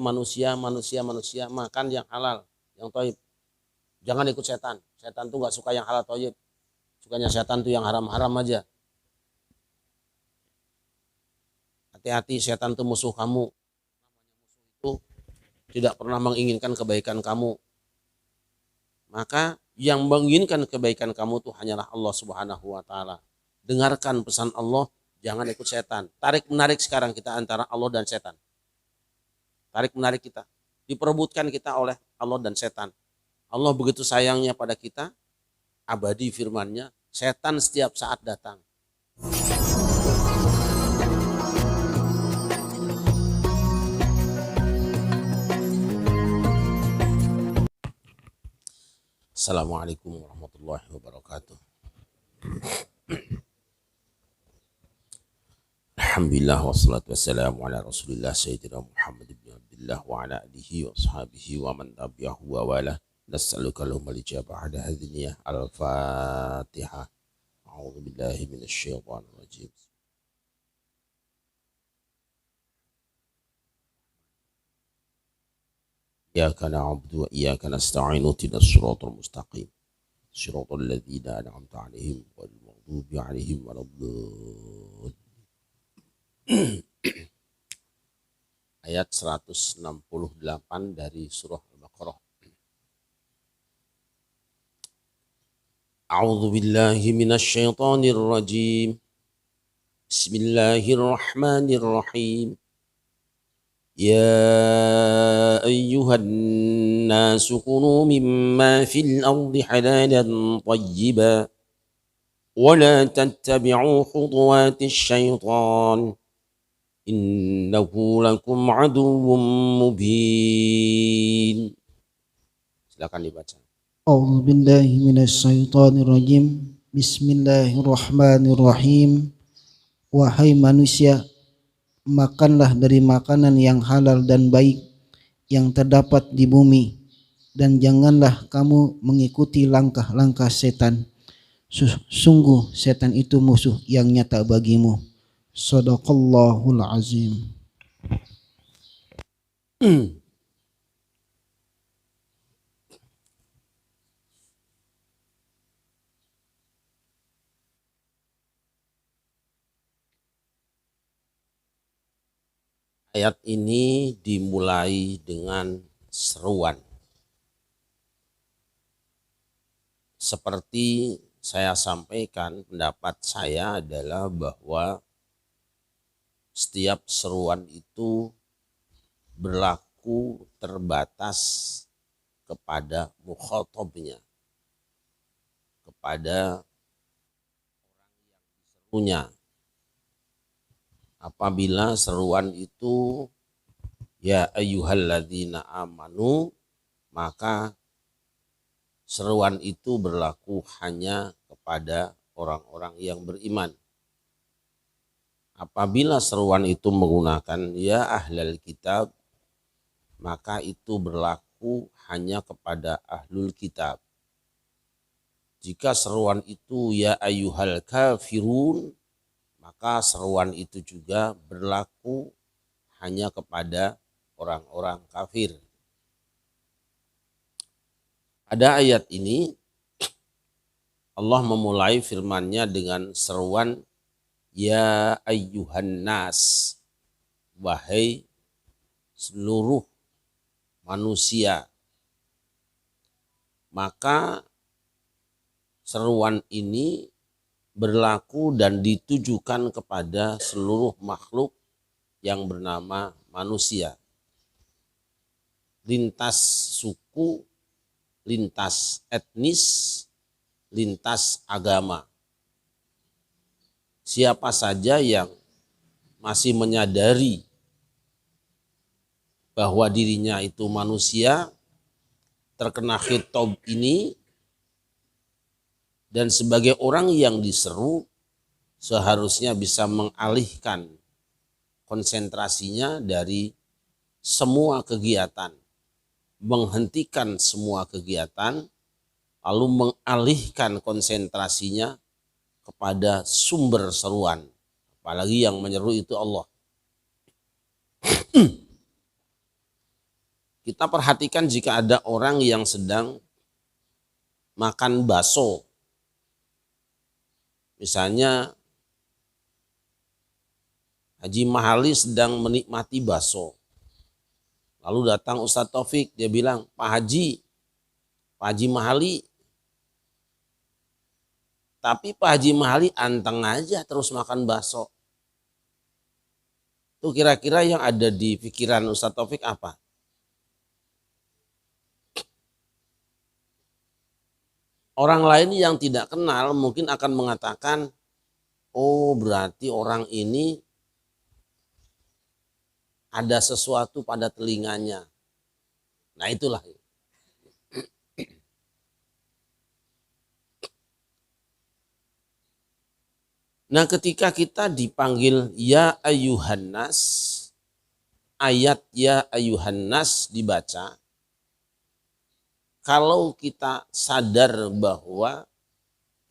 manusia makan yang halal, yang thayyib. Jangan ikut setan. Setan tuh nggak suka yang halal thayyib. Sukanya setan tuh yang haram-haram aja. Hati-hati, setan tuh musuh kamu. Itu tidak pernah menginginkan kebaikan kamu. Maka yang menginginkan kebaikan kamu tuh hanyalah Allah Subhanahu wa taala. Dengarkan pesan Allah, jangan ikut setan. Tarik menarik sekarang kita antara Allah dan setan. Tarik menarik kita. Diperebutkan kita oleh Allah dan setan. Allah begitu sayangnya pada kita, abadi firman-Nya, setan setiap saat datang. Assalamualaikum warahmatullahi wabarakatuh. Alhamdulillah wassalatu wassalamu ala Rasulillah Sayyidina Muhammad ibn Abdullah wa ala alihi wa sahbihi wa man tabi'ahu wa wala. Nas'aluka lahumul ijabah ala hadhiniyah. Al-Fatihah. A'udzu billahi minasyaitonir rajim. Iyyaka na'budu wa iyyaka nasta'in. Ihdinas siratal mustaqim. Siratal ladzina an'amta 'alaihim ghairil maghdubi 'alaihim waladdallin. Ayat 168 dari surah Al-Baqarah. A'udzu billahi minasy syaithanir rajim. Bismillahirrahmanirrahim. Ya ayyuhan nasu kulu mimma fil ardi halalan thayyiban wa la tattabi'u khutuwatis syaitan. Innahu lakum aduwwum mubin. Silakan dibaca. A'udzu billahi minasyaitonir rajim. Bismillahirrahmanirrahim. Wahai manusia, makanlah dari makanan yang halal dan baik yang terdapat di bumi, dan janganlah kamu mengikuti langkah-langkah setan. Sungguh setan itu musuh yang nyata bagimu. Shadaqallahul azim. Ayat ini dimulai dengan seruan. Seperti saya sampaikan, pendapat saya adalah bahwa setiap seruan itu berlaku terbatas kepada mukhatabnya, kepada orang yang diserunya. Apabila seruan itu ya ayyuhalladzina amanu, maka seruan itu berlaku hanya kepada orang-orang yang beriman. Apabila seruan itu menggunakan ya ahlal kitab, maka itu berlaku hanya kepada ahlul kitab. Jika seruan itu ya ayyuhal kafirun, maka seruan itu juga berlaku hanya kepada orang-orang kafir. Pada ayat ini Allah memulai firman-Nya dengan seruan ya ayyuhan nas, wahai seluruh manusia. Maka seruan ini berlaku dan ditujukan kepada seluruh makhluk yang bernama manusia. Lintas suku, lintas etnis, lintas agama. Siapa saja yang masih menyadari bahwa dirinya itu manusia, terkena khitab ini, dan sebagai orang yang diseru seharusnya bisa mengalihkan konsentrasinya dari semua kegiatan, menghentikan semua kegiatan, lalu mengalihkan konsentrasinya kepada sumber seruan. Apalagi yang menyeru itu Allah. Kita perhatikan jika ada orang yang sedang makan bakso. Misalnya Haji Mahali sedang menikmati bakso. Lalu datang Ustadz Taufik, dia bilang, Pak Haji Mahali. Tapi Pak Haji Mahali anteng aja terus makan bakso. Itu kira-kira yang ada di pikiran Ustadz Taufik apa? Orang lain yang tidak kenal mungkin akan mengatakan, oh berarti orang ini ada sesuatu pada telinganya. Nah itulah. Nah ketika kita dipanggil ya ayuhan nas, ayat ya ayuhan nas dibaca, kalau kita sadar bahwa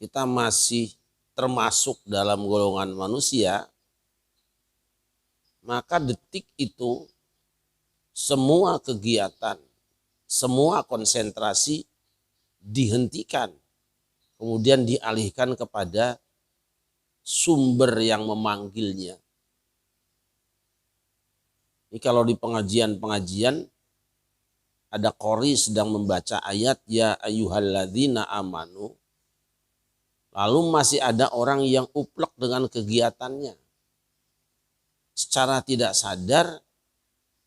kita masih termasuk dalam golongan manusia, maka detik itu semua kegiatan, semua konsentrasi dihentikan, kemudian dialihkan kepada sumber yang memanggilnya. Ini kalau di pengajian-pengajian ada qori sedang membaca ayat ya ayyuhalladzina amanu, lalu masih ada orang yang uplek dengan kegiatannya. Secara tidak sadar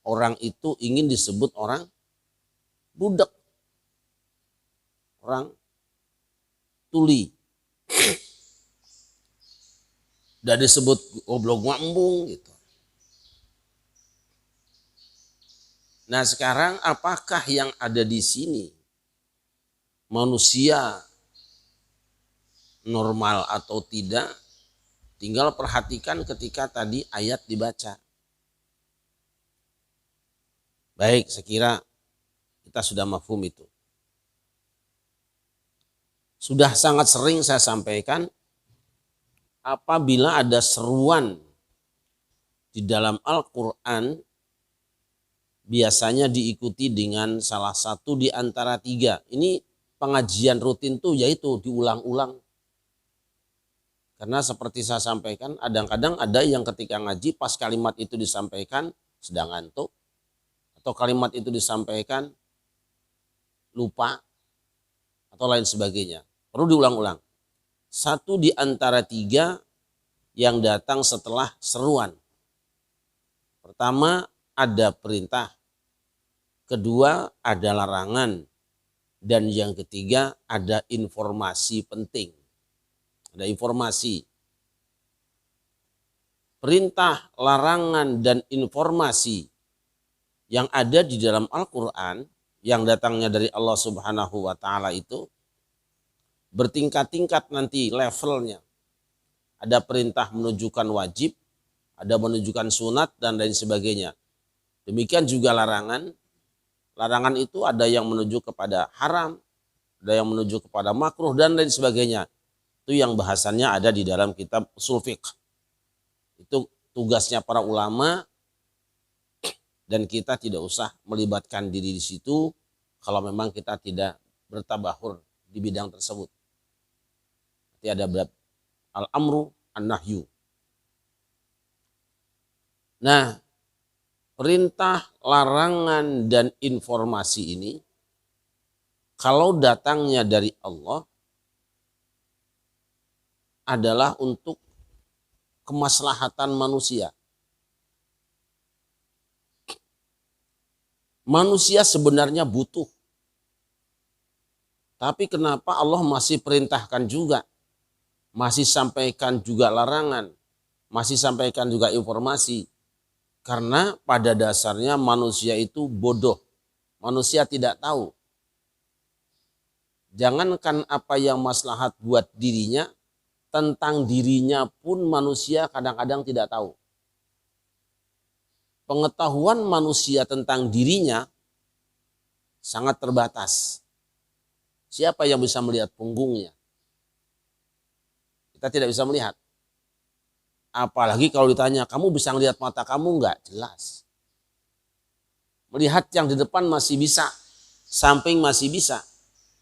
orang itu ingin disebut orang budak, orang tuli. Udah disebut goblok ngambung gitu. Nah sekarang apakah yang ada di sini manusia normal atau tidak? Tinggal perhatikan ketika tadi ayat dibaca. Baik, saya kira kita sudah mafhum itu. Sudah sangat sering saya sampaikan, apabila ada seruan di dalam Al-Quran, biasanya diikuti dengan salah satu di antara tiga. Ini pengajian rutin tuh yaitu diulang-ulang. Karena seperti saya sampaikan, kadang-kadang ada yang ketika ngaji pas kalimat itu disampaikan sedang ngantuk, atau kalimat itu disampaikan lupa, atau lain sebagainya. Perlu diulang-ulang. Satu di antara tiga yang datang setelah seruan. Pertama, ada perintah. Kedua, ada larangan. Dan yang ketiga, ada informasi penting. Ada informasi. Perintah, larangan, dan informasi yang ada di dalam Al-Quran, yang datangnya dari Allah Subhanahu wa Ta'ala itu bertingkat-tingkat nanti levelnya. Ada perintah menunjukkan wajib, ada menunjukkan sunat, dan lain sebagainya. Demikian juga larangan. Larangan itu ada yang menuju kepada haram, ada yang menuju kepada makruh, dan lain sebagainya. Itu yang bahasannya ada di dalam kitab usul fiqh. Itu tugasnya para ulama, dan kita tidak usah melibatkan diri di situ kalau memang kita tidak bertabahur di bidang tersebut. Nanti ada al-amru an-nahyu. Nah, perintah, larangan, dan informasi ini kalau datangnya dari Allah adalah untuk kemaslahatan manusia. Manusia sebenarnya butuh. Tapi kenapa Allah masih perintahkan juga? Masih sampaikan juga larangan. Masih sampaikan juga informasi. Karena pada dasarnya manusia itu bodoh. Manusia tidak tahu. Jangankan apa yang maslahat buat dirinya, tentang dirinya pun manusia kadang-kadang tidak tahu. Pengetahuan manusia tentang dirinya sangat terbatas. Siapa yang bisa melihat punggungnya? Kita tidak bisa melihat. Apalagi kalau ditanya, kamu bisa melihat mata kamu enggak? Jelas. Melihat yang di depan masih bisa, samping masih bisa,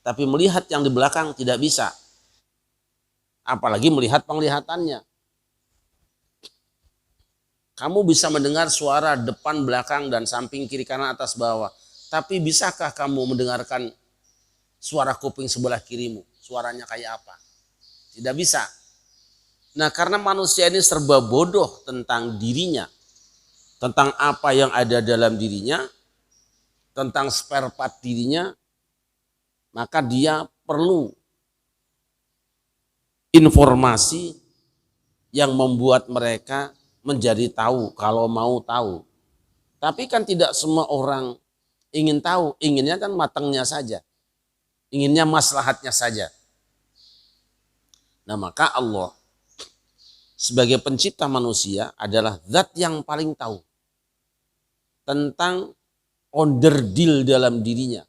tapi melihat yang di belakang tidak bisa. Apalagi melihat penglihatannya. Kamu bisa mendengar suara depan, belakang, dan samping, kiri, kanan, atas, bawah. Tapi bisakah kamu mendengarkan suara kuping sebelah kirimu? Suaranya kayak apa? Tidak bisa. Nah, karena manusia ini serba bodoh tentang dirinya, tentang apa yang ada dalam dirinya, tentang spare part dirinya, maka dia perlu informasi yang membuat mereka menjadi tahu kalau mau tahu. Tapi kan tidak semua orang ingin tahu, inginnya kan matangnya saja. Inginnya maslahatnya saja. Nah, maka Allah sebagai pencipta manusia adalah zat yang paling tahu tentang onderdil dalam dirinya,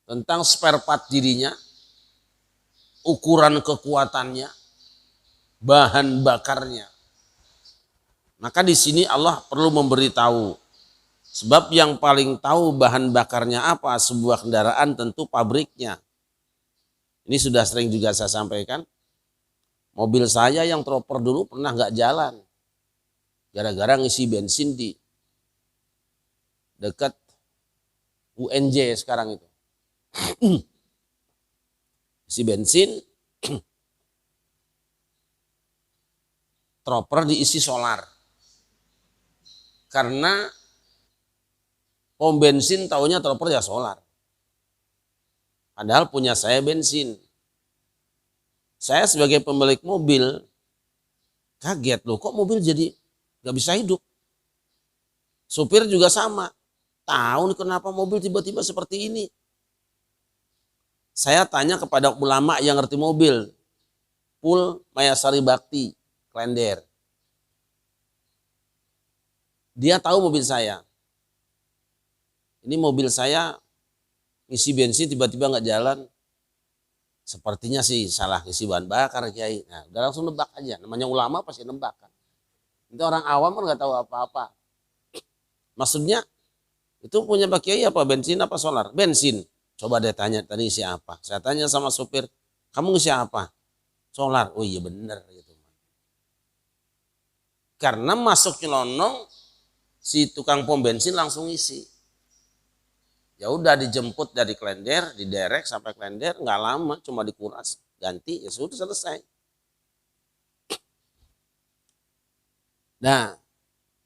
tentang spare part dirinya, ukuran kekuatannya, bahan bakarnya. Maka di sini Allah perlu memberitahu, sebab yang paling tahu bahan bakarnya apa sebuah kendaraan tentu pabriknya. Ini sudah sering juga saya sampaikan. Mobil saya yang troper dulu pernah nggak jalan, gara-gara ngisi bensin di dekat UNJ sekarang itu. Isi bensin, troper diisi solar. Karena pom bensin taunya troper ya solar. Padahal punya saya bensin. Saya sebagai pemilik mobil kaget loh, kok mobil jadi gak bisa hidup. Supir juga sama. Tahu kenapa mobil tiba-tiba seperti ini. Saya tanya kepada ulama yang ngerti mobil. Pul Mayasari Bakti, Klender. Dia tahu mobil saya. Ini mobil saya ngisi bensin tiba-tiba nggak jalan. Sepertinya sih salah ngisi bahan bakar, Kiai. Nah, udah langsung nebak aja. Namanya ulama pasti nebak kan. Itu orang awam kan nggak tahu apa-apa. Maksudnya itu punya Pak Kiai apa bensin apa solar? Bensin. Coba deh tanya tadi isi apa. Saya tanya sama supir, kamu ngisi apa? Solar. Oh iya bener gitu. Karena masuk nyelonong, si tukang pom bensin langsung isi. Ya udah dijemput dari Klender, diderek sampai Klender, nggak lama, cuma dikuras, ganti, ya sudah selesai. Nah,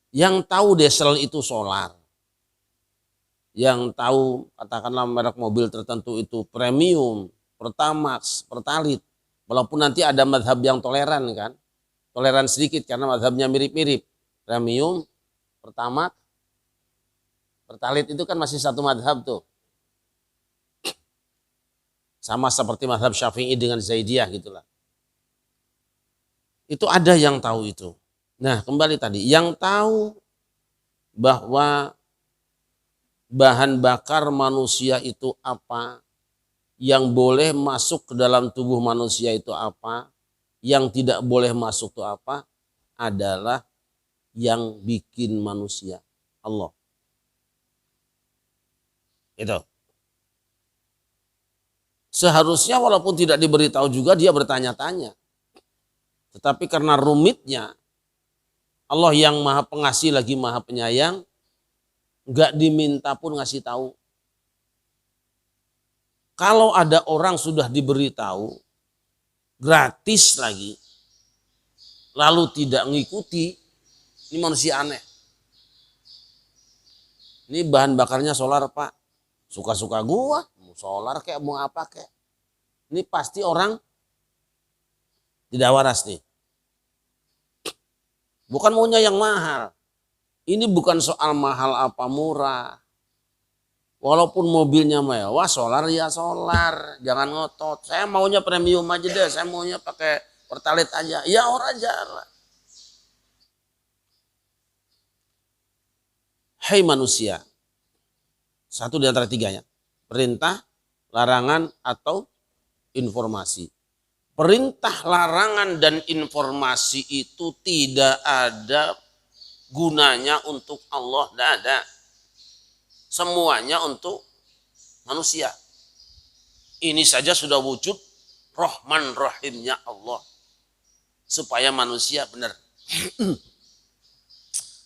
yang tahu diesel itu solar, yang tahu katakanlah merek mobil tertentu itu premium, Pertamax, Pertalite, walaupun nanti ada mazhab yang toleran kan, toleran sedikit karena mazhabnya mirip-mirip, premium, Pertamax, Pertalite itu kan masih satu mazhab tuh. Sama seperti mazhab Syafi'i dengan Zaidiyah gitulah. Itu ada yang tahu itu. Nah kembali tadi, yang tahu bahwa bahan bakar manusia itu apa, yang boleh masuk ke dalam tubuh manusia itu apa, yang tidak boleh masuk itu apa, adalah yang bikin manusia, Allah. Itu. Seharusnya walaupun tidak diberitahu juga dia bertanya-tanya. Tetapi karena rumitnya, Allah yang maha pengasih lagi maha penyayang, nggak diminta pun ngasih tahu. Kalau ada orang sudah diberitahu, gratis lagi, lalu tidak mengikuti, ini manusia aneh. Ini bahan bakarnya solar Pak. Suka-suka gua, mau solar kayak mau apa kayak. Ini pasti orang tidak waras nih. Bukan maunya yang mahal. Ini bukan soal mahal apa murah. Walaupun mobilnya mewah, solar ya solar. Jangan ngotot. Saya maunya premium aja deh. Saya maunya pakai Pertalite aja. Ya orang jalan. Hai manusia. Satu di antara tiganya. Perintah, larangan, atau informasi. Perintah, larangan, dan informasi itu tidak ada gunanya untuk Allah. Tidak ada. Semuanya untuk manusia. Ini saja sudah wujud Rahman Rahimnya Allah. Supaya manusia benar.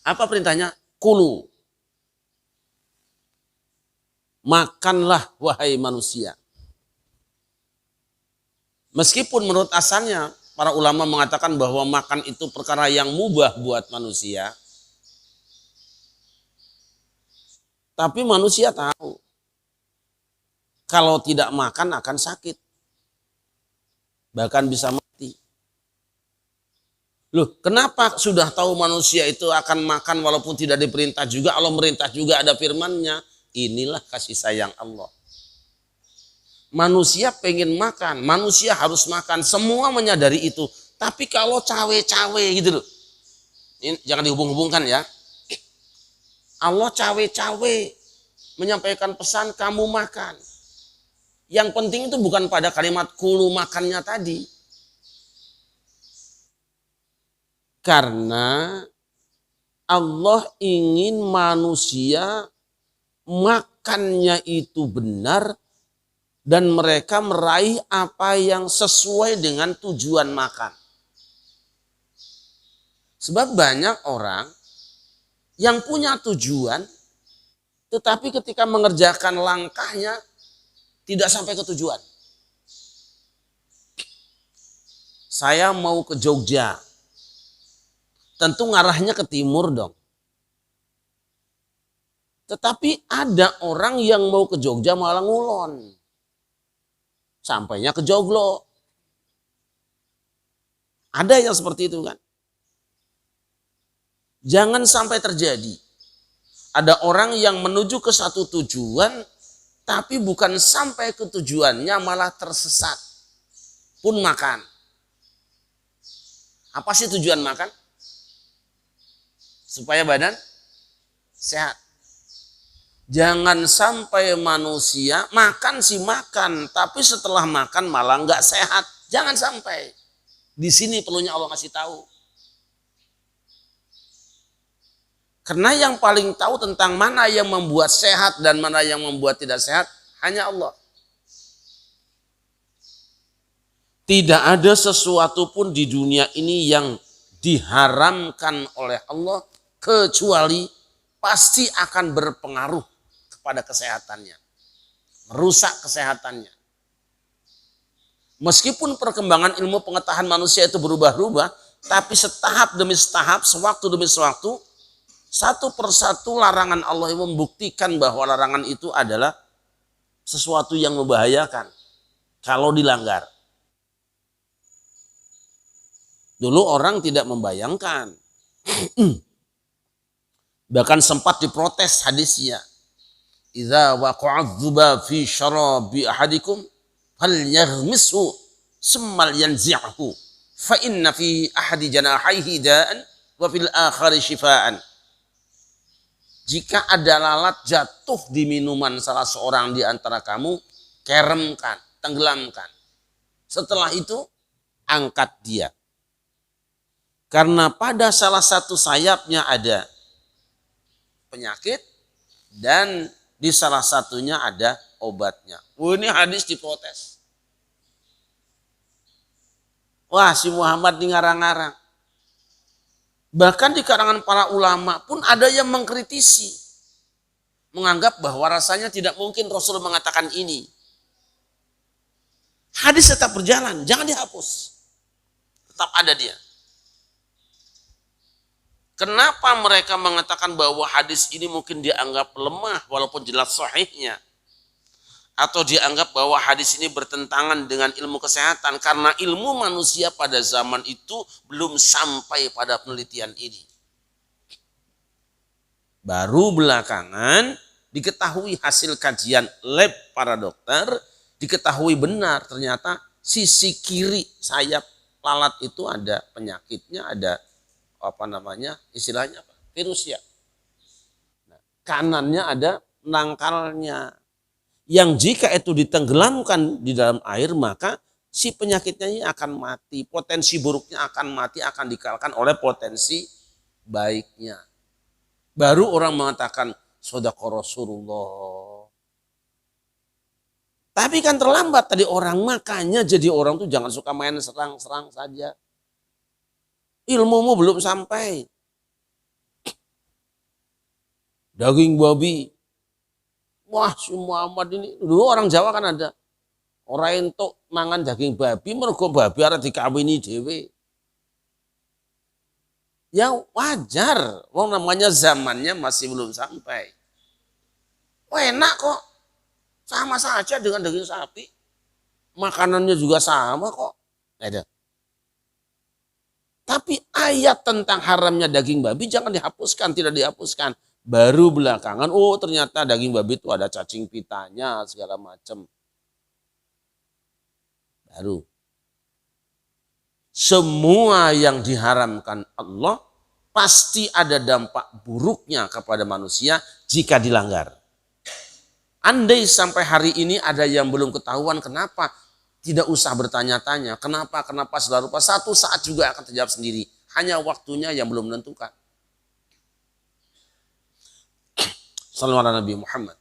Apa perintahnya? Kulu. Makanlah wahai manusia. Meskipun menurut asalnya para ulama mengatakan bahwa makan itu perkara yang mubah buat manusia. Tapi manusia tahu kalau tidak makan akan sakit. Bahkan bisa mati. Loh, kenapa sudah tahu manusia itu akan makan walaupun tidak diperintah juga, Allah merintah juga, ada firman-Nya. Inilah kasih sayang Allah. Manusia pengen makan, manusia harus makan, semua menyadari itu. Tapi kalau cawe-cawe gitu loh. Ini jangan dihubung-hubungkan ya. Allah cawe-cawe menyampaikan pesan kamu makan. Yang penting itu bukan pada kalimat kulu makannya tadi. Karena Allah ingin manusia makannya itu benar dan mereka meraih apa yang sesuai dengan tujuan makan. Sebab banyak orang yang punya tujuan tetapi ketika mengerjakan langkahnya tidak sampai ke tujuan. Saya mau ke Jogja. Tentu ngarahnya ke timur dong. Tetapi ada orang yang mau ke Jogja malah ngulon. Sampainya ke Joglo. Ada yang seperti itu kan. Jangan sampai terjadi. Ada orang yang menuju ke satu tujuan, tapi bukan sampai ke tujuannya malah tersesat. Pun makan. Apa sih tujuan makan? Supaya badan sehat. Jangan sampai manusia makan sih makan, tapi setelah makan malah nggak sehat. Jangan sampai. Di sini perlunya Allah ngasih tahu. Karena yang paling tahu tentang mana yang membuat sehat dan mana yang membuat tidak sehat hanya Allah. Tidak ada sesuatu pun di dunia ini yang diharamkan oleh Allah kecuali pasti akan berpengaruh kepada kesehatannya. Merusak kesehatannya. Meskipun perkembangan ilmu pengetahuan manusia itu berubah-ubah, tapi setahap demi setahap, sewaktu demi sewaktu, satu persatu larangan Allah yang membuktikan bahwa larangan itu adalah sesuatu yang membahayakan kalau dilanggar. Dulu orang tidak membayangkan. Bahkan sempat diprotes hadisnya. Idza waqa'a dzubab fi syarabi ahadikum falyaghmishu summa yanzi'hu fa inna fi ahadi janahaihi da'an wa fil akhari shifaan. Jika ada lalat jatuh di minuman salah seorang di antara kamu, keremkan, tenggelamkan. Setelah itu, angkat dia. Karena pada salah satu sayapnya ada penyakit dan di salah satunya ada obatnya. Wah, ini hadis diprotes. Wah, si Muhammad ini ngarang-ngarang. Bahkan di kalangan para ulama pun ada yang mengkritisi. Menganggap bahwa rasanya tidak mungkin Rasul mengatakan ini. Hadis tetap berjalan, jangan dihapus. Tetap ada dia. Kenapa mereka mengatakan bahwa hadis ini mungkin dianggap lemah walaupun jelas sahihnya? Atau dianggap bahwa hadis ini bertentangan dengan ilmu kesehatan karena ilmu manusia pada zaman itu belum sampai pada penelitian ini. Baru belakangan diketahui hasil kajian lab para dokter, diketahui benar ternyata sisi kiri sayap lalat itu ada penyakitnya, ada istilahnya apa? Virus ya. Nah, kanannya ada nangkalnya. Yang jika itu ditenggelamkan di dalam air maka si penyakitnya ini akan mati. Potensi buruknya akan mati, akan dikalahkan oleh potensi baiknya. Baru orang mengatakan Shadaqa Rasulullah. Tapi kan terlambat tadi orang, makanya jadi orang tuh jangan suka main serang-serang saja. Ilmumu belum sampai. Daging babi. Wah, si Muhammad ini, dulu orang Jawa kan ada. Orang entuk mangan daging babi, mergo babi arep dikawini dhewe. Ya wajar, wong namanya zamannya masih belum sampai. Oh, enak kok, sama saja dengan daging sapi. Makanannya juga sama kok. Ada. Tapi ayat tentang haramnya daging babi jangan dihapuskan, tidak dihapuskan. Baru belakangan, oh ternyata daging babi itu ada cacing pitanya, segala macam. Baru. Semua yang diharamkan Allah pasti ada dampak buruknya kepada manusia jika dilanggar. Andai sampai hari ini ada yang belum ketahuan kenapa, tidak usah bertanya-tanya. Kenapa segala rupa. Satu saat juga akan terjawab sendiri. Hanya waktunya yang belum menentukan. Sallallahu alaihi Nabi Muhammad.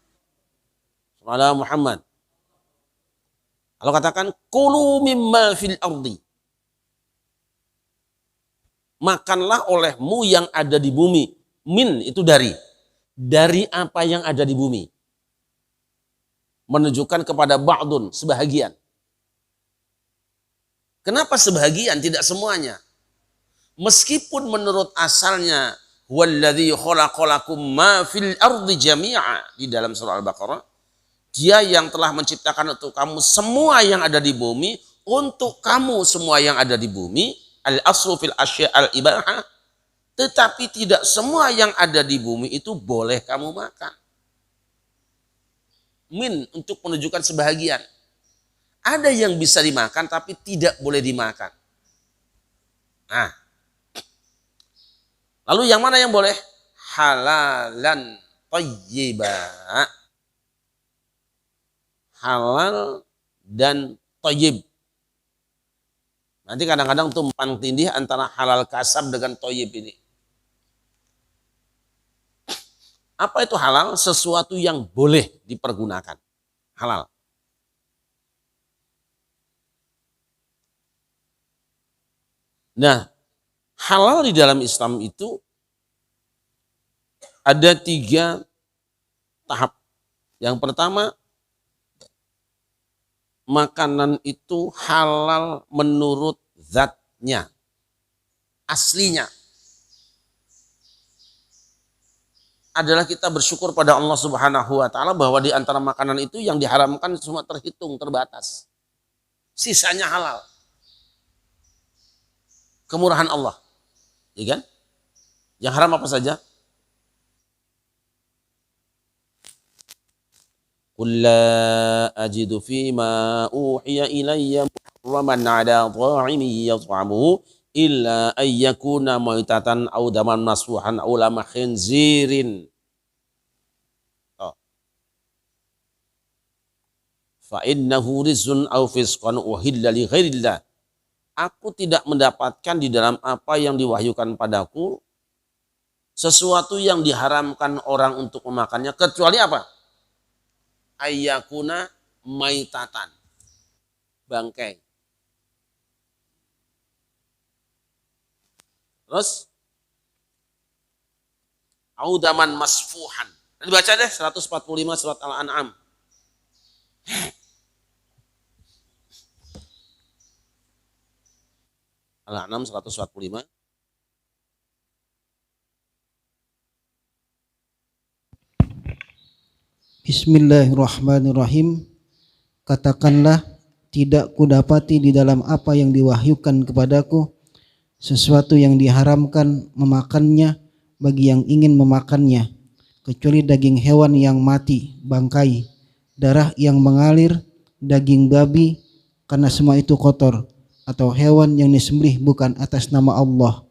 Sallallahu Muhammad. Allah katakan, kulu mimma fil ardi. Makanlah olehmu yang ada di bumi. Min itu dari. Dari apa yang ada di bumi. Menunjukkan kepada ba'dun, sebahagian. Kenapa sebahagian, tidak semuanya? Meskipun menurut asalnya, Walladzi khalaqalakum ma fil ardi jami'a, di dalam surah Al-Baqarah, Dia yang telah menciptakan untuk kamu semua yang ada di bumi, untuk kamu semua yang ada di bumi, al-aslu fil asya al-ibahah, tetapi tidak semua yang ada di bumi itu boleh kamu makan. Min untuk menunjukkan sebahagian. Ada yang bisa dimakan tapi tidak boleh dimakan. Nah, lalu yang mana yang boleh? Halalan thayyibah. Halal dan thayyib. Nanti kadang-kadang tumpang tindih antara halal kasab dengan thayyib ini. Apa itu halal? Sesuatu yang boleh dipergunakan. Halal. Nah, halal di dalam Islam itu ada 3 tahap. Yang pertama, makanan itu halal menurut zatnya, aslinya. Adalah kita bersyukur pada Allah Subhanahu wa taala bahwa di antara makanan itu yang diharamkan semua terhitung, terbatas. Sisanya halal. Kemurahan Allah. Ya kan? Yang haram apa saja? Qul la ajidu fima uhiya ilayya muharraman ala dha'imin yat'amuhu illa ayyakuna maitatan aw daman masfuhan aw lama khinzirin. Fa innahu rizqun aw fisqan uhilla li ghairillah. Aku tidak mendapatkan di dalam apa yang diwahyukan padaku sesuatu yang diharamkan orang untuk memakannya kecuali apa? Ayyakuna maitatan, bangkai. Terus audaman masfuhan. Nanti baca deh 145 surat Al-An'am. Al-An'am 145. Bismillahirrahmanirrahim. Katakanlah, tidak kudapati di dalam apa yang diwahyukan kepadaku sesuatu yang diharamkan memakannya bagi yang ingin memakannya, kecuali daging hewan yang mati, bangkai, darah yang mengalir, daging babi, karena semua itu kotor, atau hewan yang disembelih bukan atas nama Allah.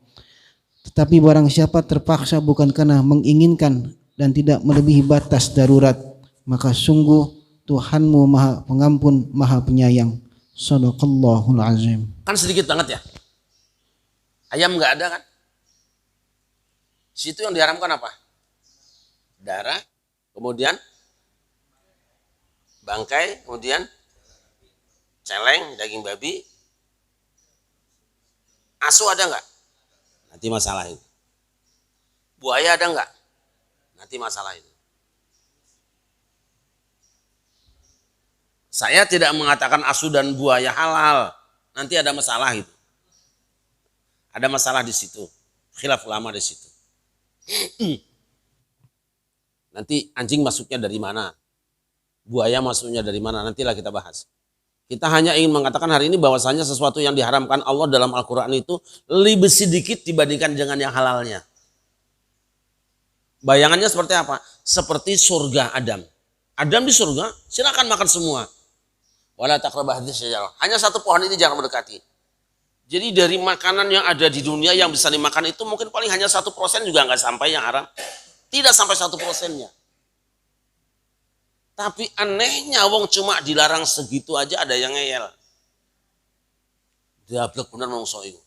Tetapi barang siapa terpaksa bukan karena menginginkan dan tidak melebihi batas darurat, maka sungguh Tuhanmu Maha Pengampun, Maha Penyayang. Shadaqallahul azim. Kan sedikit banget ya. Ayam nggak ada kan? Situ yang diharamkan apa? Darah, kemudian bangkai, kemudian celeng, daging babi. Asu ada nggak? Nanti masalah itu. Buaya ada nggak? Nanti masalah itu. Saya tidak mengatakan asu dan buaya halal. Nanti ada masalah itu. Ada masalah di situ. Khilaf ulama di situ. Nanti anjing masuknya dari mana? Buaya masuknya dari mana? Nantilah kita bahas. Kita hanya ingin mengatakan hari ini bahwasanya sesuatu yang diharamkan Allah dalam Al-Quran itu lebih sedikit dibandingkan dengan yang halalnya. Bayangannya seperti apa? Seperti surga Adam. Adam di surga, silakan makan semua. Wala taqrabah hadzal syajarah. Hanya satu pohon ini jangan mendekati. Jadi dari makanan yang ada di dunia yang bisa dimakan itu mungkin paling hanya 1% juga nggak sampai yang haram. Tidak sampai 1%-nya. Tapi anehnya wong cuma dilarang segitu aja ada yang ngeyel. Dablek bener mongso itu.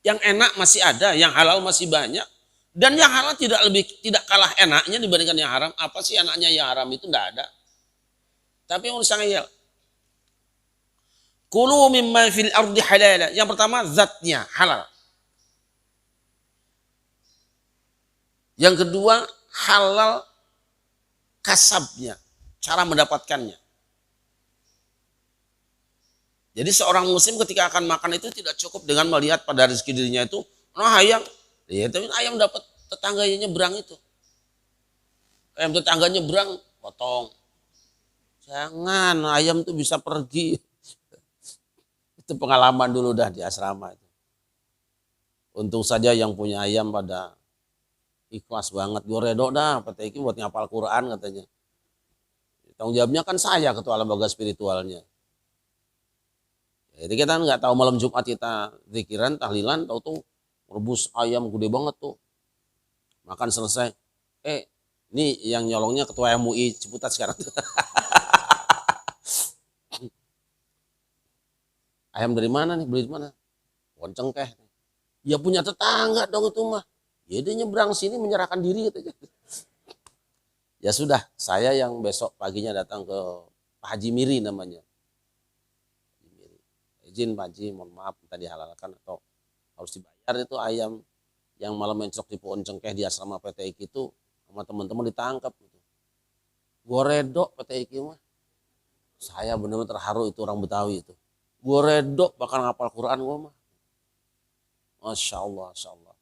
Yang enak masih ada, yang halal masih banyak. Dan yang halal tidak kalah enaknya dibandingkan yang haram. Apa sih enaknya yang haram itu enggak ada. Tapi yang usah ngeyel. Kulu mimma fil ardi halala. Yang pertama zatnya halal. Yang kedua halal kasabnya, cara mendapatkannya. Jadi seorang muslim ketika akan makan itu tidak cukup dengan melihat pada rezeki dirinya itu, nah ayam, ya tapi ayam dapat tetangganya nyebrang itu. Ayam tetangganya nyebrang, potong. Jangan, ayam itu bisa pergi. Itu pengalaman dulu dah di asrama itu. Untung saja yang punya ayam pada ikhlas banget, gue redok dah, Pak Teki buat ngapal Quran katanya. Tanggung jawabnya kan saya ketua lembaga spiritualnya. Jadi kita nggak tahu malam Jumat kita zikiran, tahlilan, tahu tuh rebus ayam gede banget tuh. Makan selesai, ini yang nyolongnya ketua MUI Ciputat sekarang. Ayam dari mana nih, beli di mana? Woncengkeh. Ya punya tetangga dong itu mah. Ya dia nyebrang sini menyerahkan diri katanya. Ya sudah, saya yang besok paginya datang ke Pak Haji Miri namanya. Izin Pak Haji, mohon maaf minta dihalalkan atau harus dibayar itu ayam yang malam mencok di pohon cengkeh di asrama PT IK itu sama teman-teman ditangkap. Gue redok PT IK mah. Saya benar-benar terharu itu orang Betawi itu. Gue redok bakal ngapal Quran gue mah. Masya Allah, Masya Allah.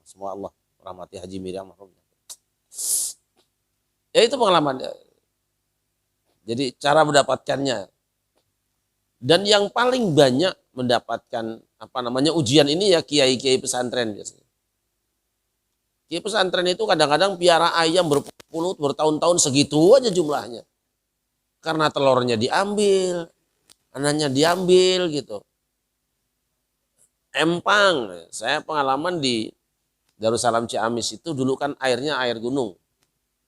Semua Allah rahmati Haji Miriam. Ya itu pengalaman. Jadi cara mendapatkannya. Dan yang paling banyak mendapatkan ujian ini ya kiai-kiai pesantren biasanya. Kiai pesantren itu kadang-kadang piara ayam berpuluh bertahun-tahun segitu aja jumlahnya. Karena telurnya diambil, anaknya diambil gitu. Empang, saya pengalaman di Darussalam Ciamis itu dulu kan airnya air gunung.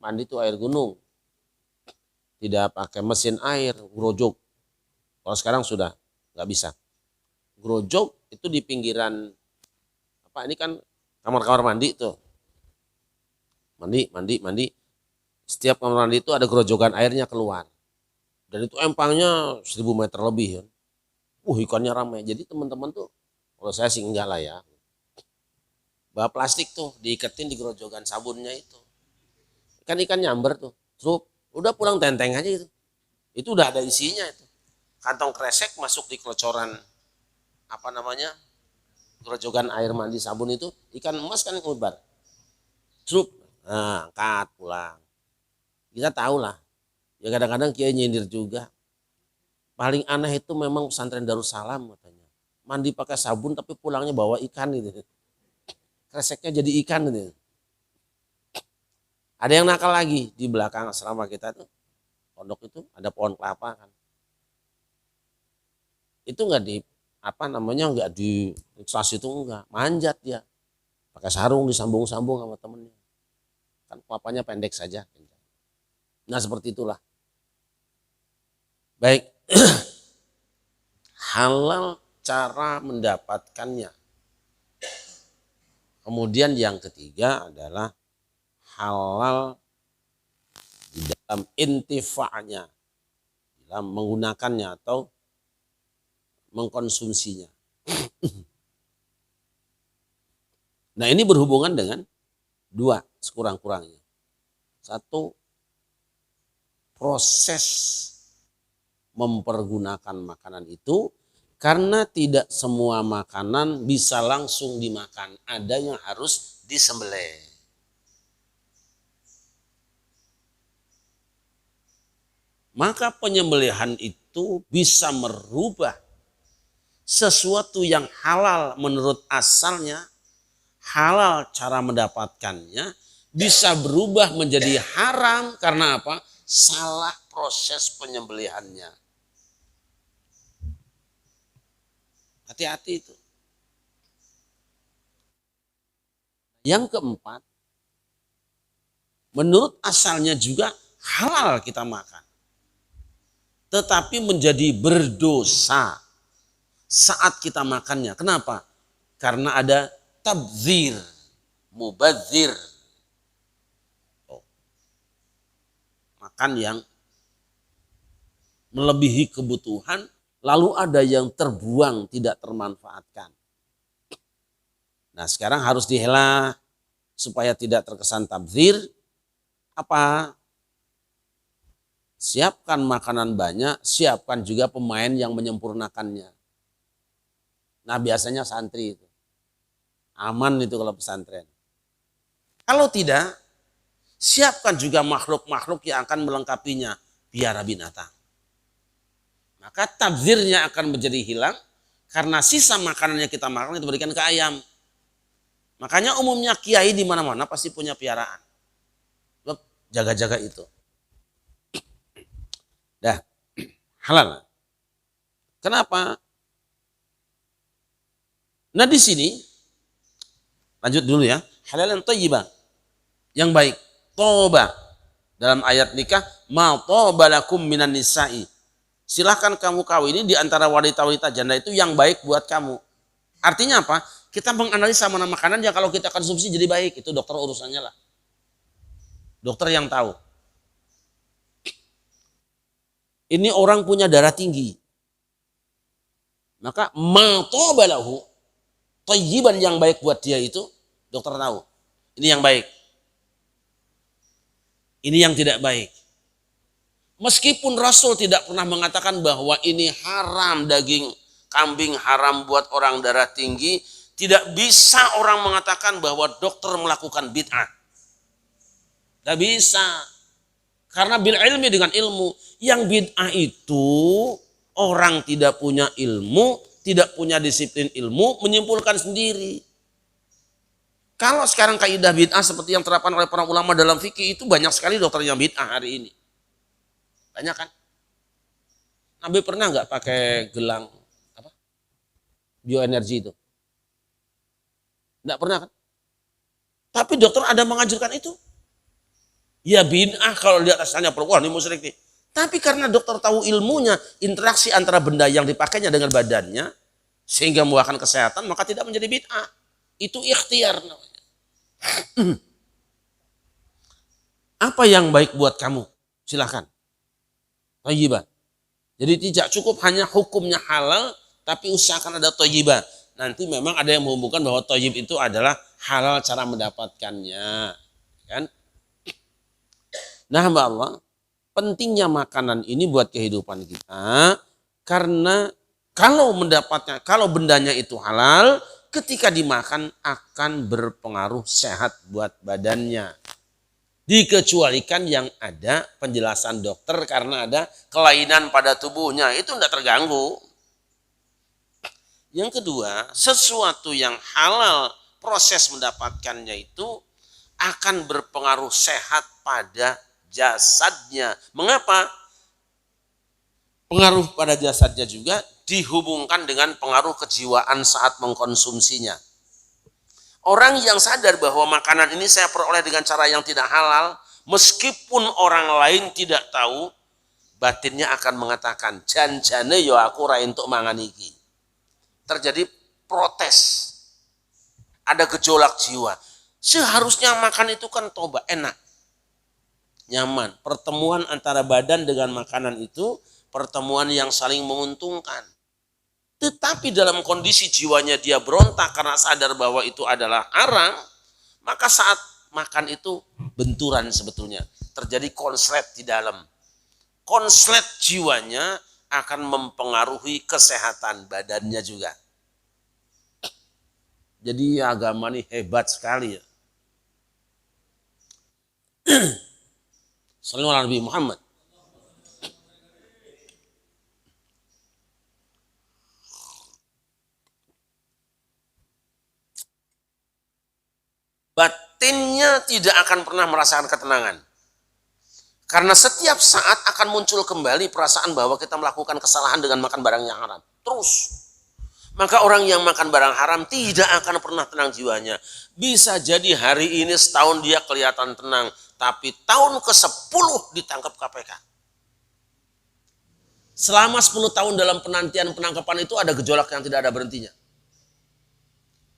Mandi itu air gunung. Tidak pakai mesin air, grojok. Kalau sekarang sudah nggak bisa. Grojok itu di pinggiran ini kan kamar-kamar mandi tuh. Mandi. Setiap kamar mandi itu ada gerojokan airnya keluar. Dan itu empangnya 1000 meter lebih ya. Ikannya ramai. Jadi teman-teman tuh, kalau saya sih enggak lah ya. Bawa plastik tuh diiketin di gerojokan sabunnya itu. Ikan nyamber tuh. Terus udah pulang tenteng aja gitu. Itu udah ada isinya itu. Kantong kresek masuk di kelocoran gerojokan air mandi sabun itu, ikan emas kan ngubar. Trup, angkat pulang. Kita tahu lah. Ya kadang-kadang kiai nyindir juga. Paling aneh itu memang pesantren Darussalam katanya. Mandi pakai sabun tapi pulangnya bawa ikan gitu. Kreseknya jadi ikan gitu. Ada yang nakal lagi di belakang asrama kita tuh. Pondok itu ada pohon kelapa kan. Itu enggak enggak di stasiun itu enggak, manjat dia. Pakai sarung disambung-sambung sama temennya. Kan kelapanya pendek saja. Nah seperti itulah. Baik. Halal cara mendapatkannya. Kemudian yang ketiga adalah halal di dalam intifa'nya, dalam menggunakannya atau mengkonsumsinya. Nah, ini berhubungan dengan dua sekurang-kurangnya. Satu, proses mempergunakan makanan itu, karena tidak semua makanan bisa langsung dimakan, ada yang harus disembelih. Maka penyembelihan itu bisa merubah sesuatu yang halal menurut asalnya, halal cara mendapatkannya, bisa berubah menjadi haram karena apa? Salah proses penyembelihannya. Hati-hati itu. Yang keempat, menurut asalnya juga halal kita makan, tetapi menjadi berdosa saat kita makannya. Kenapa? Karena ada tabdzir, mubadzir. Makan yang melebihi kebutuhan, lalu ada yang terbuang, tidak termanfaatkan. Nah, sekarang harus dihela supaya tidak terkesan tabdzir. Apa? Siapkan makanan banyak, siapkan juga pemain yang menyempurnakannya. Nah, biasanya santri itu. Aman itu kalau pesantren. Kalau tidak, siapkan juga makhluk-makhluk yang akan melengkapinya, piara binatang. Maka tabdzirnya akan menjadi hilang karena sisa makanan yang kita makan itu berikan ke ayam. Makanya umumnya kiai di mana-mana pasti punya piaraan. Jaga-jaga itu. Dah, halal. Kenapa? Nah, di sini lanjut dulu ya. Halalan thayyibah, yang baik. Toba, dalam ayat nikah, ma toba lakum minan nisa'i. Silahkan kamu kawini di antara wanita-wanita janda itu yang baik buat kamu. Artinya apa? Kita menganalisa mana makanan yang kalau kita konsumsi jadi baik. Itu dokter urusannya lah. Dokter yang tahu. Ini orang punya darah tinggi. Maka ma toba lahu, thayyiban yang baik buat dia itu, dokter tahu. Ini yang baik. Ini yang tidak baik. Meskipun Rasul tidak pernah mengatakan bahwa ini haram, daging kambing haram buat orang darah tinggi, tidak bisa orang mengatakan bahwa dokter melakukan bid'ah. Tidak bisa. Karena bil ilmi, dengan ilmu. Yang bid'ah itu orang tidak punya ilmu, tidak punya disiplin ilmu, menyimpulkan sendiri. Kalau sekarang kaidah bid'ah seperti yang terapkan oleh para ulama dalam fikih, itu banyak sekali dokter yang bid'ah hari ini. Banyak kan? Nabi pernah nggak pakai gelang apa? Bioenergi itu? Nggak pernah kan? Tapi dokter ada mengajarkan itu. Ya bid'ah kalau lihat asalnya, wah ini musyrik nih. Tapi karena dokter tahu ilmunya, interaksi antara benda yang dipakainya dengan badannya, sehingga membuahkan kesehatan, maka tidak menjadi bid'ah. Itu ikhtiar namanya. Apa yang baik buat kamu? Silahkan. Thayyibah. Jadi tidak cukup hanya hukumnya halal, tapi usahakan ada thayyibah. Nanti memang ada yang menghubungkan bahwa thayyib itu adalah halal cara mendapatkannya. Kan? Nah, hamba Allah, pentingnya makanan ini buat kehidupan kita, karena kalau bendanya itu halal, ketika dimakan akan berpengaruh sehat buat badannya. Dikecualikan yang ada penjelasan dokter karena ada kelainan pada tubuhnya, itu tidak terganggu. Yang kedua, sesuatu yang halal, proses mendapatkannya itu akan berpengaruh sehat pada jasadnya. Mengapa? Pengaruh pada jasadnya juga dihubungkan dengan pengaruh kejiwaan saat mengkonsumsinya. Orang yang sadar bahwa makanan ini saya peroleh dengan cara yang tidak halal, meskipun orang lain tidak tahu, batinnya akan mengatakan, janjane yo aku ra entuk mangan iki. Terjadi protes. Ada gejolak jiwa. Seharusnya makan itu kan toba, enak. nyaman. Pertemuan antara badan dengan makanan itu pertemuan yang saling menguntungkan. Tetapi dalam kondisi jiwanya dia berontak karena sadar bahwa itu adalah haram, maka saat makan itu benturan sebetulnya. Terjadi konslet di dalam. Konslet jiwanya akan mempengaruhi kesehatan badannya juga. Jadi agama ini hebat sekali ya. Sallallahu alaihi Muhammad. Batinnya tidak akan pernah merasakan ketenangan. Karena setiap saat akan muncul kembali perasaan bahwa kita melakukan kesalahan dengan makan barang yang haram. Terus. Maka orang yang makan barang haram tidak akan pernah tenang jiwanya. Bisa jadi hari ini setahun dia kelihatan tenang. Tapi tahun ke-10 ditangkap KPK. Selama 10 tahun dalam penantian penangkapan itu ada gejolak yang tidak ada berhentinya.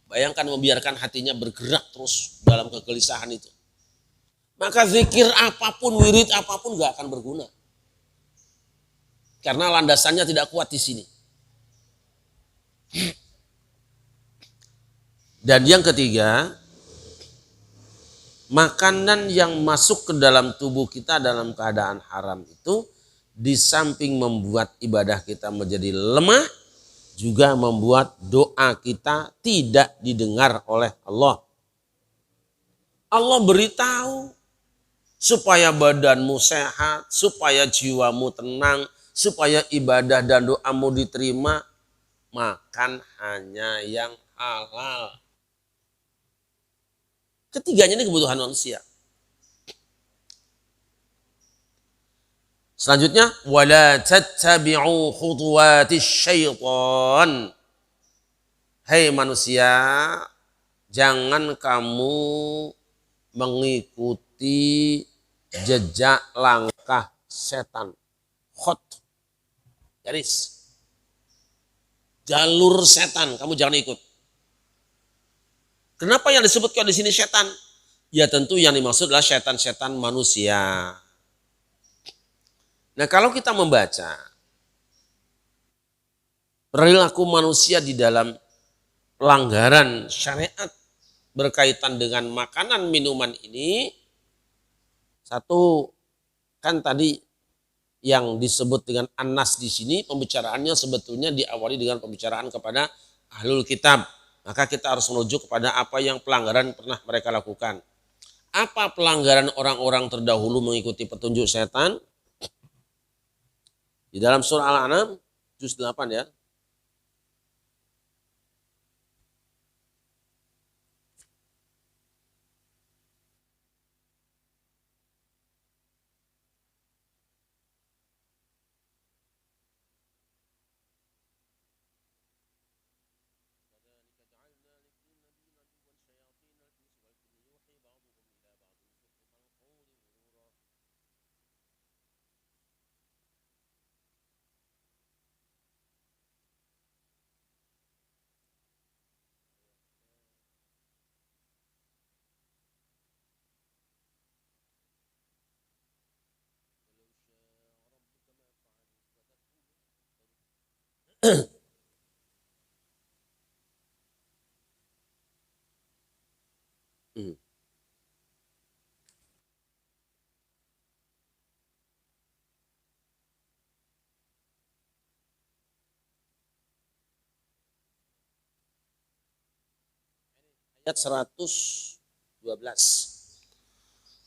Bayangkan membiarkan hatinya bergerak terus dalam kegelisahan itu. Maka zikir apapun, wirid apapun gak akan berguna. Karena landasannya tidak kuat di sini. Dan yang ketiga, makanan yang masuk ke dalam tubuh kita dalam keadaan haram itu di samping membuat ibadah kita menjadi lemah, juga membuat doa kita tidak didengar oleh Allah. Allah beritahu supaya badanmu sehat, supaya jiwamu tenang, supaya ibadah dan doamu diterima, makan hanya yang halal. Ketiganya ini kebutuhan manusia. Selanjutnya, wala tattabi'u khutuwatis syaitan. Hai manusia, jangan kamu mengikuti jejak langkah setan. Khut. Garis. Jalur setan, kamu jangan ikut. Kenapa yang disebutkan di sini setan? Ya tentu yang dimaksud adalah setan-setan manusia. Nah kalau kita membaca perilaku manusia di dalam pelanggaran syariat berkaitan dengan makanan minuman ini, satu kan tadi yang disebut dengan Anas di sini pembicaraannya sebetulnya diawali dengan pembicaraan kepada ahlul kitab. Maka kita harus menuju kepada apa yang pelanggaran pernah mereka lakukan. Apa pelanggaran orang-orang terdahulu mengikuti petunjuk setan? Di dalam surah Al-An'am juz 8 ya. Ayat 112.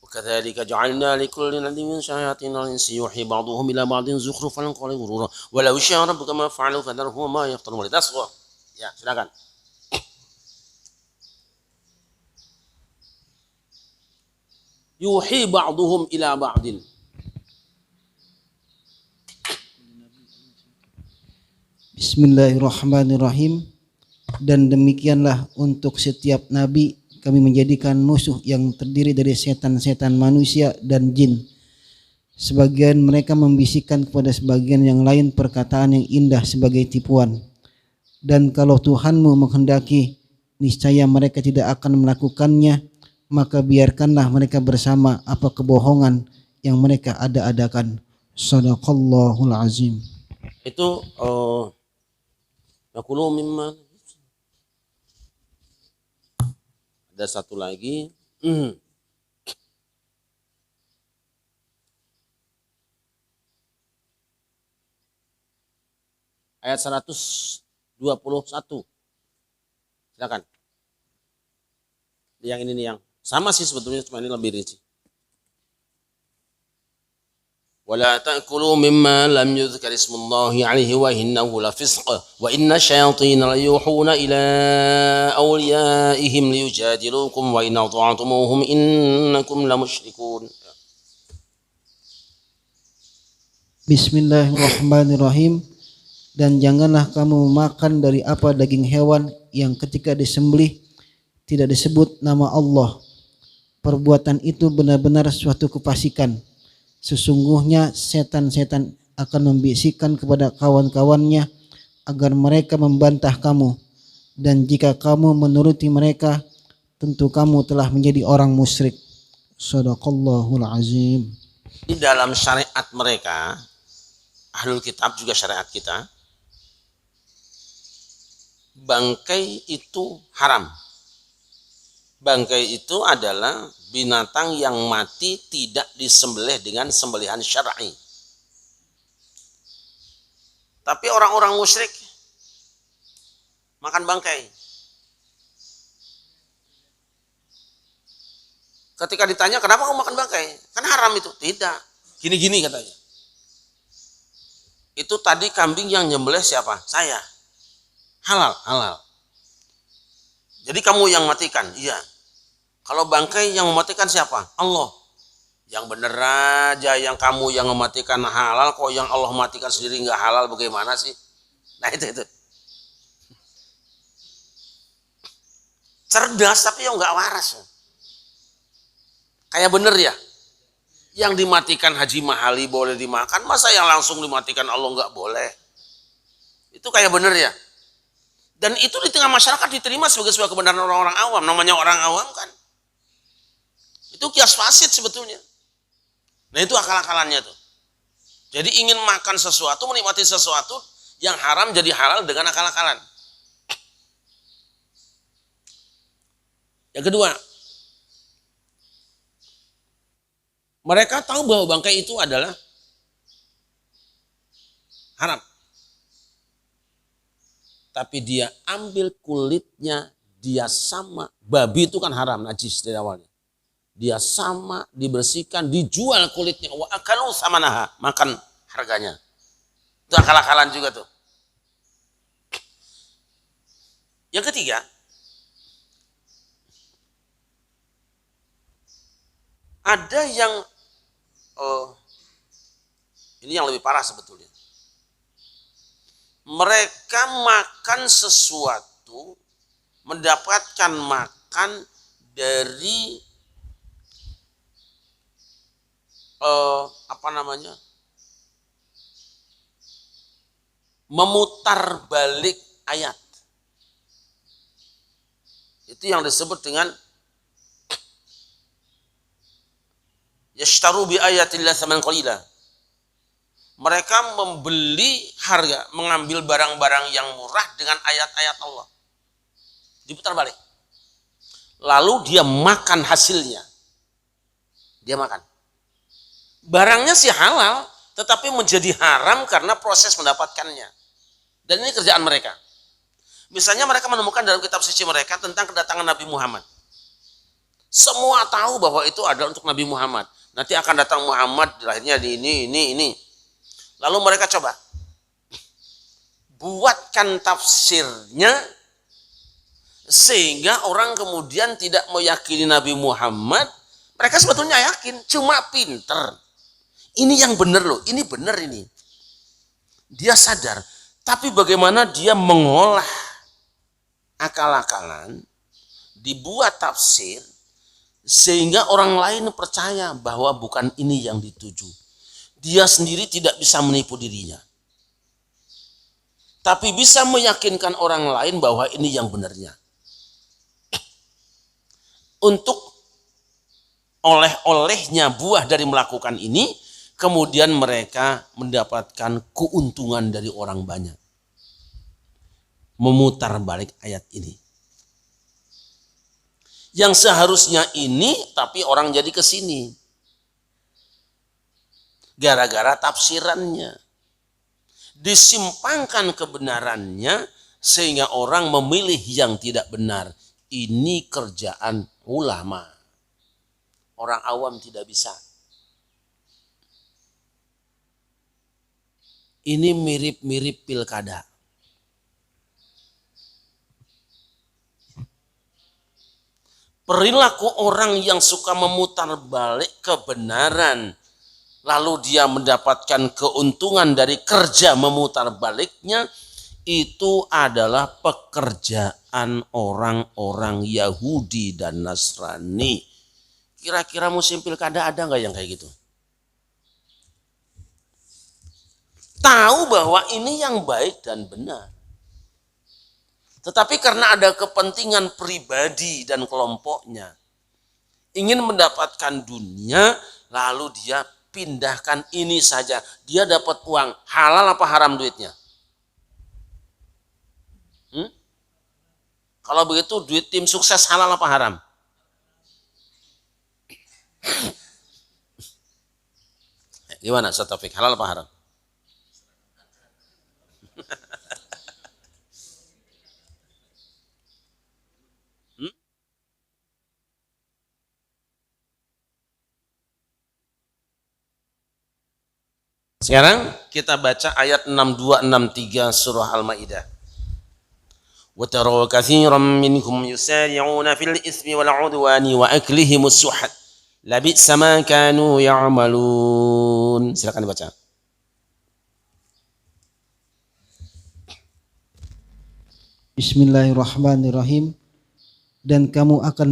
وكذلك جعلنا لكل نبي من شياطين الإنس يوحي بعضهم إلى بعض زخرف القول غرورا ولو شاء ربك ما فعلوا فذرهم ما يفترون. Ya, silakan. Yuhi ba'duhum ila ba'din. Bismillahirrahmanirrahim. Dan demikianlah untuk setiap nabi kami menjadikan musuh yang terdiri dari setan-setan manusia dan jin. Sebagian mereka membisikkan kepada sebagian yang lain perkataan yang indah sebagai tipuan. Dan kalau Tuhanmu menghendaki, niscaya mereka tidak akan melakukannya, maka biarkanlah mereka bersama apa kebohongan yang mereka ada-adakan. Shadaqallahul azim. Itu yakulu mimma. Ada satu lagi. Ayat 121. Silakan. Yang ini nih yang sama sih sebetulnya, cuma ini lebih rinci. ولا تأكلوا مما لم يذكر اسم الله عليه وإنه لفسق وإن الشياطين ليوحون إلى أوليائهم ليجادلوكم وإن أطعتموهم إنكم لمشركون. Bismillahirrahmanirrahim. Dan janganlah kamu makan dari apa daging hewan yang ketika disembelih tidak disebut nama Allah. Perbuatan itu benar-benar suatu kefasikan. Sesungguhnya setan-setan akan membisikkan kepada kawan-kawannya agar mereka membantah kamu, dan jika kamu menuruti mereka, tentu kamu telah menjadi orang musyrik. Shadaqallahul azim. Di dalam syariat mereka, ahlul kitab juga syariat kita, bangkai itu haram. Bangkai itu adalah binatang yang mati tidak disembelih dengan sembelihan syar'i. Tapi orang-orang musyrik makan bangkai. Ketika ditanya kenapa kamu makan bangkai? Kan haram itu. Tidak. Gini-gini katanya. Itu tadi kambing yang nyembelih siapa? Saya. Halal. Jadi kamu yang matikan? Iya. Kalau bangkai yang mematikan siapa? Allah. Yang bener aja, yang kamu yang mematikan halal, kok yang Allah matikan sendiri nggak halal, bagaimana sih? Nah itu. Cerdas tapi yang nggak waras. Kayak bener ya. Yang dimatikan Haji Mahali boleh dimakan, masa yang langsung dimatikan Allah nggak boleh? Itu kayak bener ya. Dan itu di tengah masyarakat diterima sebagai sebuah kebenaran orang-orang awam. Namanya orang awam kan. Itu kias fasid sebetulnya. Nah itu akal-akalannya tuh. Jadi ingin makan sesuatu, menikmati sesuatu yang haram jadi halal dengan akal-akalan. Yang kedua, mereka tahu bahwa bangkai itu adalah haram. Tapi dia ambil kulitnya, dia sama. Babi itu kan haram, najis dari awalnya. Dia sama, dibersihkan, dijual kulitnya. Wa akalu samanaha, makan harganya. Itu akal-akalan juga tuh. Yang ketiga, ada yang ini yang lebih parah sebetulnya. Mereka makan sesuatu, mendapatkan makan dari memutar balik ayat. Itu yang disebut dengan yashtaru bi ayatillah tsaman qalila. Mereka membeli harga, mengambil barang-barang yang murah dengan ayat-ayat Allah. Diputar balik. Lalu dia makan hasilnya. Dia makan. Barangnya sih halal, tetapi menjadi haram karena proses mendapatkannya. Dan ini kerjaan mereka. Misalnya mereka menemukan dalam kitab suci mereka tentang kedatangan Nabi Muhammad. Semua tahu bahwa itu adalah untuk Nabi Muhammad. Nanti akan datang Muhammad, lahirnya di ini. Lalu mereka coba buatkan tafsirnya sehingga orang kemudian tidak meyakini Nabi Muhammad. Mereka sebetulnya yakin, cuma pinter. Ini yang benar loh, ini benar ini. Dia sadar, tapi bagaimana dia mengolah akal-akalan, dibuat tafsir, sehingga orang lain percaya bahwa bukan ini yang dituju. Dia sendiri tidak bisa menipu dirinya. Tapi bisa meyakinkan orang lain bahwa ini yang benarnya. Untuk oleh-olehnya buah dari melakukan ini, kemudian mereka mendapatkan keuntungan dari orang banyak. Memutar balik ayat ini. Yang seharusnya ini, tapi orang jadi ke sini. Gara-gara tafsirannya. Disimpangkan kebenarannya, sehingga orang memilih yang tidak benar. Ini kerjaan ulama. Orang awam tidak bisa. Ini mirip-mirip pilkada. Perilaku orang yang suka memutar balik kebenaran, lalu dia mendapatkan keuntungan dari kerja memutar baliknya, itu adalah pekerjaan orang-orang Yahudi dan Nasrani. Kira-kira musim pilkada ada nggak yang kayak gitu? Tahu bahwa ini yang baik dan benar. Tetapi karena ada kepentingan pribadi dan kelompoknya, ingin mendapatkan dunia, lalu dia pindahkan ini saja. Dia dapat uang, halal apa haram duitnya? Kalau begitu duit tim sukses halal apa haram? Gimana Ustaz Taufik, halal apa haram? Sekarang kita baca ayat 62-63 surah Al-Maidah. وَتَرَى كَثِيرًا مِنْهُمْ يُسَارِعُونَ فِي الْإِثْمِ وَالْعُدْوَانِ وَأَكْلِهِمُ السُّحْتَ لَبِئْسَ مَا كَانُوا يَعْمَلُونَ. Silakan dibaca. Bismillahirrahmanirrahim. Dan kamu akan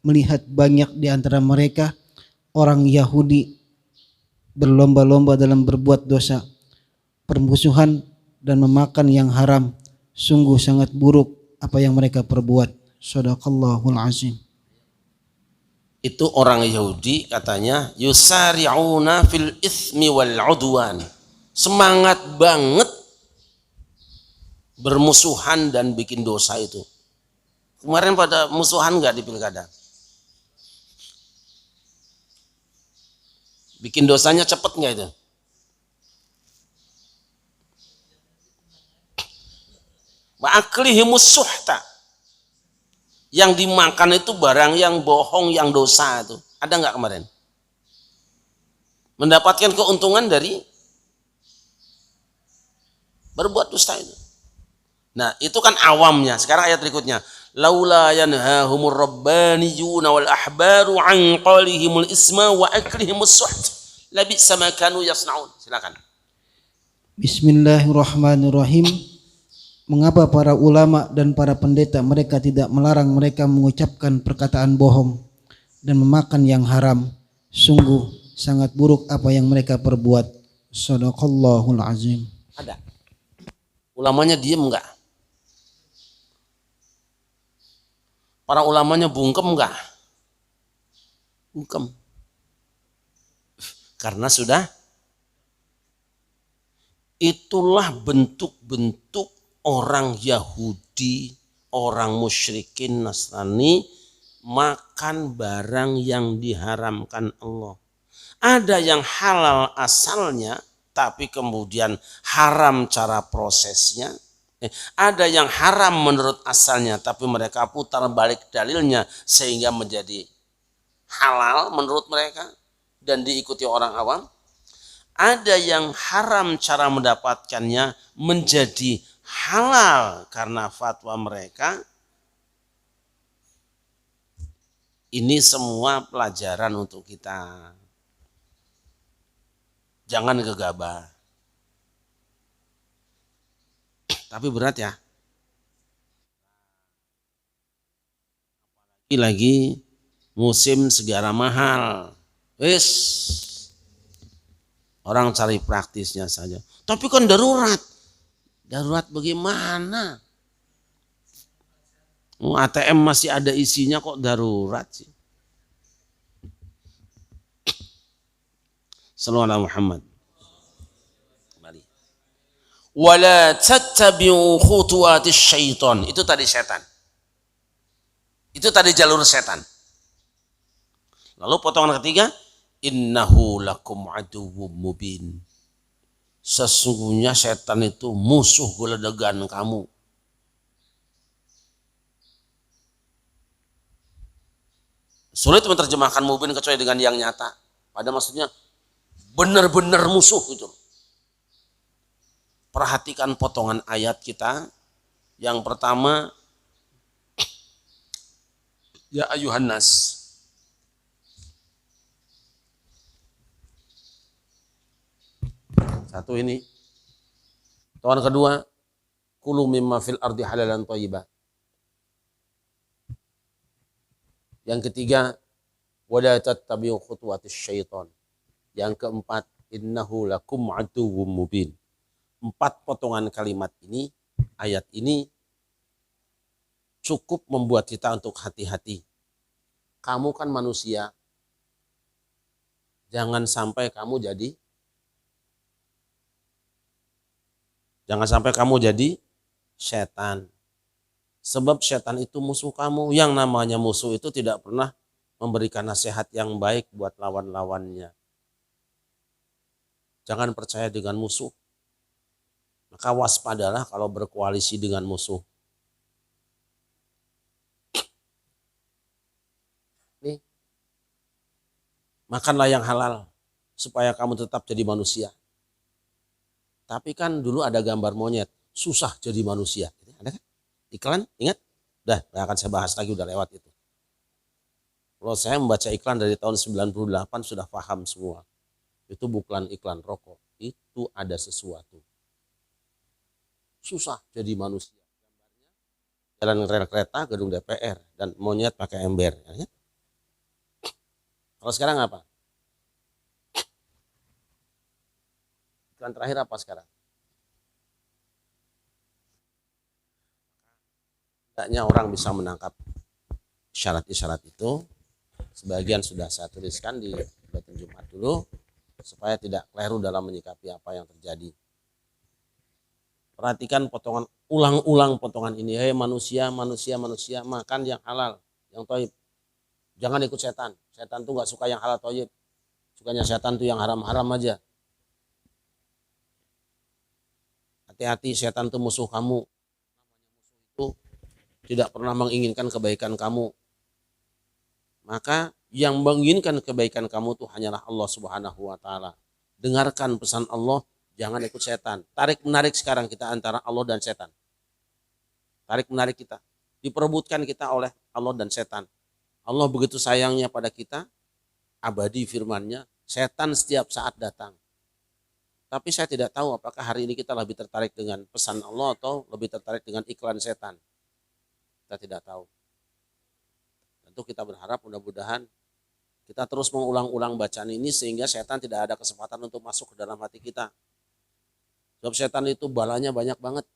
melihat banyak di antara mereka orang Yahudi berlomba-lomba dalam berbuat dosa, permusuhan dan memakan yang haram. Sungguh sangat buruk apa yang mereka perbuat. Shadaqallahul azim. Itu orang Yahudi katanya yusari'una fil itsmi wal udwan. Semangat banget bermusuhan dan bikin dosa itu. Kemarin pada musuhan enggak di pilkada? Bikin dosanya cepet enggak itu? Wa aklihimus suhta. Yang dimakan itu barang yang bohong, yang dosa itu. Ada enggak kemarin? Mendapatkan keuntungan dari berbuat dusta itu. Nah, itu kan awamnya. Sekarang ayat berikutnya. Laula yanhahumur rabbaniyuna wal ahbaru an qalihimul isma wa aklihimus suht. Labisa ma kanu yasnaun. Silakan. Bismillahirrahmanirrahim. Mengapa para ulama dan para pendeta mereka tidak melarang mereka mengucapkan perkataan bohong dan memakan yang haram? Sungguh sangat buruk apa yang mereka perbuat. Shadaqallahul azim. Ada. Ulamanya diem enggak? Para ulamanya bungkem enggak? Bungkem. Karena sudah itulah bentuk-bentuk orang Yahudi, orang musyrikin Nasrani makan barang yang diharamkan Allah. Ada yang halal asalnya, tapi kemudian haram cara prosesnya. Ada yang haram menurut asalnya, tapi mereka putar balik dalilnya sehingga menjadi halal menurut mereka dan diikuti orang awam. Ada yang haram cara mendapatkannya menjadi halal karena fatwa mereka. Ini semua pelajaran untuk kita. Jangan gegabah. Tapi berat ya. Lagi musim segara mahal. Wis. Orang cari praktisnya saja. Tapi kan darurat. Darurat bagaimana? ATM masih ada isinya kok darurat sih. Sallallahu alaihi Muhammad. Kembali. Wala tattabi'u khutuwatis syaiton. Itu tadi setan. Itu tadi jalur setan. Lalu potongan ketiga, innahu lakum aduwwum mubin. Sesungguhnya setan itu musuh geledegan kamu. Sulit menerjemahkan mubin kecuali dengan yang nyata. Pada maksudnya benar-benar musuh gitu. Perhatikan potongan ayat kita. Yang pertama, ya ayuhan nas. Satu ini. Potongan kedua, kulu mimma fil ardi halalan thayyibah. Yang ketiga, wala tattabi'u khutuwatis syaiton. Yang keempat, innahu lakum aduwwum mubin. 4 potongan kalimat ini, ayat ini cukup membuat kita untuk hati-hati. Kamu kan manusia. Jangan sampai kamu jadi setan. Sebab setan itu musuh kamu. Yang namanya musuh itu tidak pernah memberikan nasihat yang baik buat lawan-lawannya. Jangan percaya dengan musuh. Maka waspadalah kalau berkoalisi dengan musuh. Nih, makanlah yang halal supaya kamu tetap jadi manusia. Tapi kan dulu ada gambar monyet, susah jadi manusia. Ada kan? Iklan, ingat? Udah, gak akan saya bahas lagi, udah lewat itu. Kalau saya membaca iklan dari tahun 98 sudah paham semua. Itu bukan iklan rokok, itu ada sesuatu. Susah jadi manusia. Jalan rel kereta, gedung DPR, dan monyet pakai ember. Ya? Kalau sekarang apa? Iklan terakhir apa sekarang? Tidaknya orang bisa menangkap isyarat-isyarat itu. Sebagian sudah saya tuliskan di Baitul Jumat dulu supaya tidak keliru dalam menyikapi apa yang terjadi. Perhatikan potongan ulang-ulang potongan ini. Hei manusia, manusia, manusia, makan yang halal, yang thayyib. Jangan ikut setan. Setan tuh nggak suka yang halal thayyib. Sukanya setan tuh yang haram-haram aja. Hati-hati, setan tuh musuh kamu. Itu tidak pernah menginginkan kebaikan kamu. Maka yang menginginkan kebaikan kamu itu hanyalah Allah Subhanahu wa taala. Dengarkan pesan Allah, jangan ikut setan. Tarik menarik sekarang kita antara Allah dan setan. Tarik menarik kita. Diperebutkan kita oleh Allah dan setan. Allah begitu sayangnya pada kita, abadi firman-Nya, setan setiap saat datang. Tapi saya tidak tahu apakah hari ini kita lebih tertarik dengan pesan Allah atau lebih tertarik dengan iklan setan. Kita tidak tahu. Tentu kita berharap mudah-mudahan kita terus mengulang-ulang bacaan ini sehingga setan tidak ada kesempatan untuk masuk ke dalam hati kita. Sebab setan itu balanya banyak banget.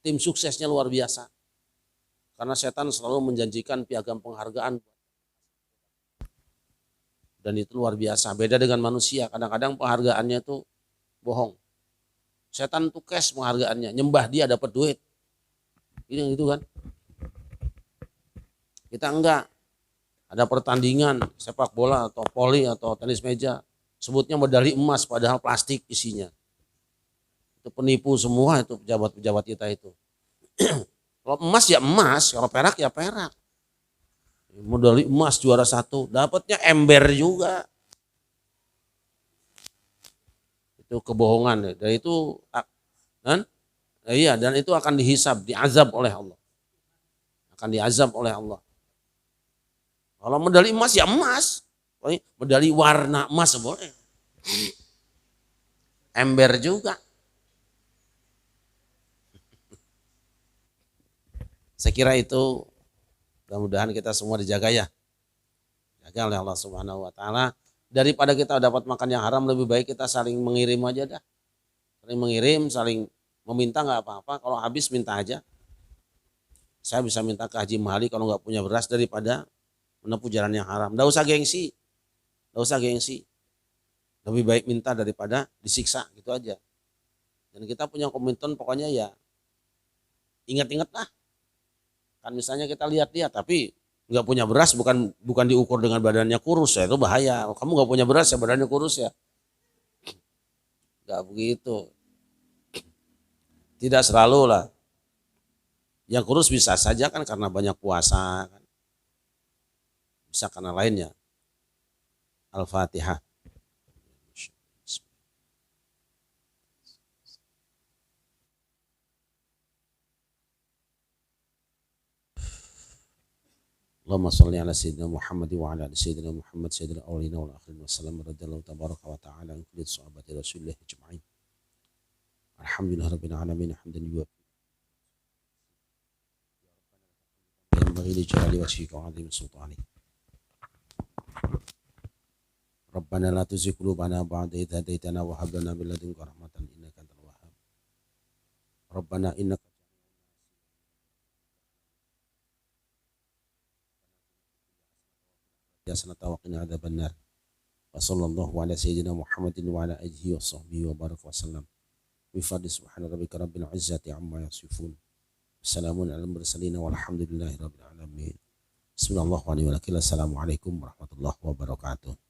Tim suksesnya luar biasa. Karena setan selalu menjanjikan piagam penghargaan. Dan itu luar biasa. Beda dengan manusia. Kadang-kadang penghargaannya itu bohong. Setan itu cash penghargaannya. Nyembah dia dapat duit. Ini gitu kan. Kita enggak. Ada pertandingan sepak bola atau voli atau tenis meja. Sebutnya medali emas padahal plastik isinya. Itu penipu semua itu pejabat-pejabat kita itu. Kalau emas ya emas, kalau perak ya perak. Medali emas juara 1, dapatnya ember juga. Itu kebohongan. Dan itu kan? Iya, dan itu akan dihisab, diazab oleh Allah. Akan diazab oleh Allah. Kalau medali emas ya emas. Medali warna emas boleh. Ember juga. Saya kira itu mudah-mudahan kita semua dijaga ya. Jaga oleh Allah Subhanahu wa taala. Daripada kita dapat makan yang haram, lebih baik kita saling mengirim aja dah. Saling mengirim, saling meminta nggak apa-apa. Kalau habis minta aja. Saya bisa minta ke Haji Mahali kalau nggak punya beras daripada menempuh jalan yang haram. Nggak usah gengsi. Nggak usah gengsi. Lebih baik minta daripada disiksa, gitu aja. Dan kita punya komitmen pokoknya ya ingat-ingat lah. Kan misalnya kita lihat-lihat tapi nggak punya beras, bukan diukur dengan badannya kurus ya, itu bahaya. Kamu nggak punya beras ya badannya kurus ya. Nggak begitu. Tidak selalu lah. Yang kurus bisa saja kan karena banyak puasa. Bisa karena lainnya. Al-Fatihah. Allahumma salli ala sayyidina Muhammad wa ala ali sayyidina Muhammad sayyidina awwalina wal akhirin wa sallam radhiyallahu tabaraka wa ta'ala an kulli sahabati Rasulillah ajma'in. Alhamdulillah rabbil alamin hamdan yuwaffi yanbaghi li jalali wajhika wa 'azimi sultanik. Rabbana la tuzigh qulubana ba'da idh hadaytana wa hab lana min ladunka rahmatan innaka antal wahhab. Rabbana innaka hasanatan wa qina adzabannar. Wa sallallahu ala sayyidina Muhammadin wa ala alihi wa sahbihi wa baraka wa sallam. Bi fadli subhana rabbika rabbil izzati amma yasifun. Assalamun ala mursalin walhamdulillahi rabbil alamin. Bismillahirrahmanirrahim. Assalamualaikum warahmatullahi wabarakatuh.